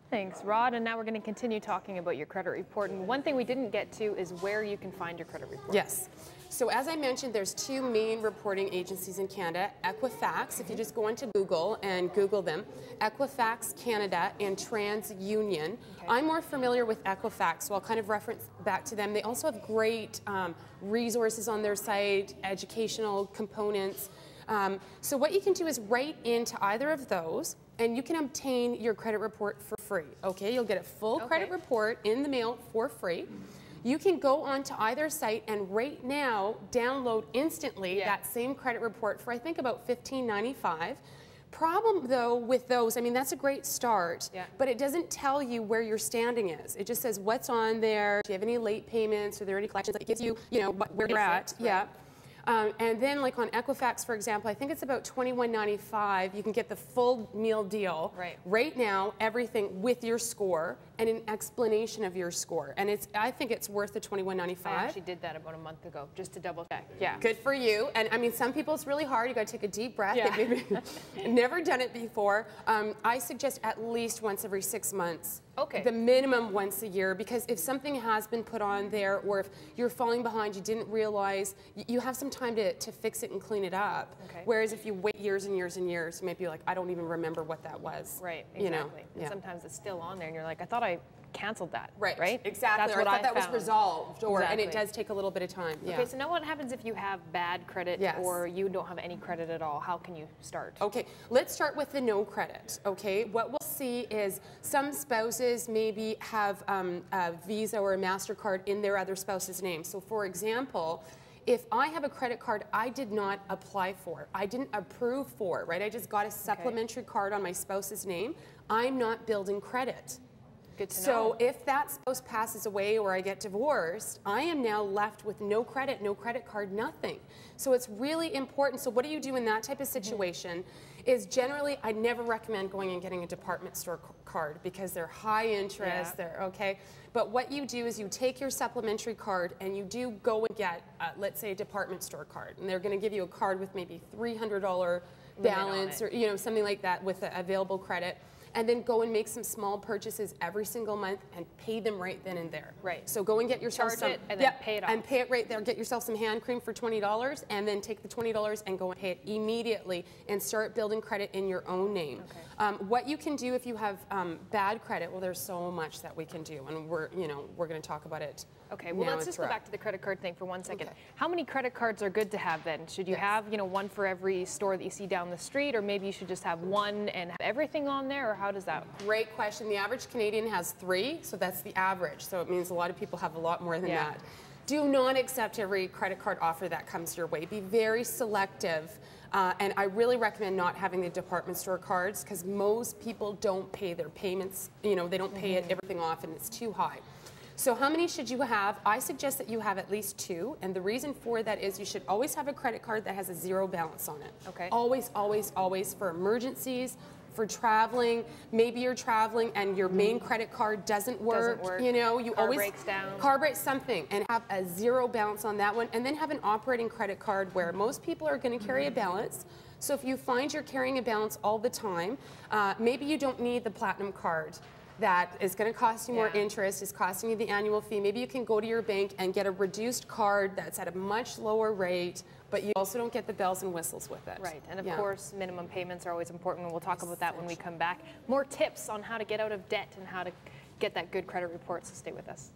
Thanks, Rod. And now we're going to continue talking about your credit report. And one thing we didn't get to is where you can find your credit report. Yes. So as I mentioned, there's two main reporting agencies in Canada, Equifax, if you just go into Google and Google them, Equifax Canada and TransUnion. Okay. I'm more familiar with Equifax, so I'll kind of reference back to them. They also have great resources on their site, educational components. So what you can do is write into either of those, and you can obtain your credit report for free. Okay, you'll get a full credit report in the mail for free. You can go onto either site and right now download instantly that same credit report for I think about $15.95. Problem though with those, I mean that's a great start, but it doesn't tell you where your standing is. It just says what's on there. Do you have any late payments? Are there any collections? It gives you, where you're at. Right. And then like on Equifax, for example, I think it's about $21.95. You can get the full meal deal. Right now, everything with your score and an explanation of your score. And I think it's worth the $21.95. I actually did that about a month ago, just to double check. Yeah. Good for you. And I mean, some people it's really hard. You got to take a deep breath. Yeah. Never done it before. I suggest at least once every 6 months. Okay. The minimum once a year, because if something has been put on there, or if you're falling behind, you didn't realize, you have some time to fix it and clean it up. Okay. Whereas if you wait years and years and years, you might be like, I don't even remember what that was. Right, exactly. And sometimes it's still on there, and you're like, I thought I canceled that. Right, exactly. That's what I thought that found. Was resolved, and it does take a little bit of time. Okay, so now what happens if you have bad credit or you don't have any credit at all? How can you start? Okay, let's start with the no credit. Okay, what we'll see is some spouses maybe have a Visa or a MasterCard in their other spouse's name. So for example, if I have a credit card I did not apply for, I didn't approve for, right? I just got a supplementary card on my spouse's name, I'm not building credit. Good to know. So if that spouse passes away or I get divorced, I am now left with no credit card, nothing. So it's really important. So what do you do in that type of situation? Is generally, I never recommend going and getting a department store card because they're high interest, they're okay. But what you do is you take your supplementary card and you do go and get, let's say, a department store card. And they're going to give you a card with maybe $300 balance or something like that with available credit. And then go and make some small purchases every single month and pay them right then and there. Right. So go and get yourself Charge it and then pay it off. And pay it right there. Get yourself some hand cream for $20 and then take the $20 and go and pay it immediately and start building credit in your own name. Okay. What you can do if you have bad credit, well, there's so much that we can do, and we're going to talk about it. Okay. Well, let's just go back to the credit card thing for 1 second. Okay. How many credit cards are good to have then? Should you have one for every store that you see down the street, or maybe you should just have one and have everything on there, or how does that work? Great question. The average Canadian has 3, so that's the average. So it means a lot of people have a lot more than that. Do not accept every credit card offer that comes your way. Be very selective. And I really recommend not having the department store cards because most people don't pay their payments. They don't pay everything off and it's too high. So how many should you have? I suggest that you have at least 2, and the reason for that is you should always have a credit card that has a 0 balance on it. Okay. Always, always, always, for emergencies, for traveling. Maybe you're traveling and your main credit card doesn't work. You car breaks down. Car breaks something, and have a 0 balance on that one, and then have an operating credit card where most people are going to carry a balance. So if you find you're carrying a balance all the time, maybe you don't need the platinum card. That is going to cost you more interest, is costing you the annual fee. Maybe you can go to your bank and get a reduced card that's at a much lower rate, but you also don't get the bells and whistles with it. Right, and of course, minimum payments are always important, and we'll talk about that when we come back. More tips on how to get out of debt and how to get that good credit report, so stay with us.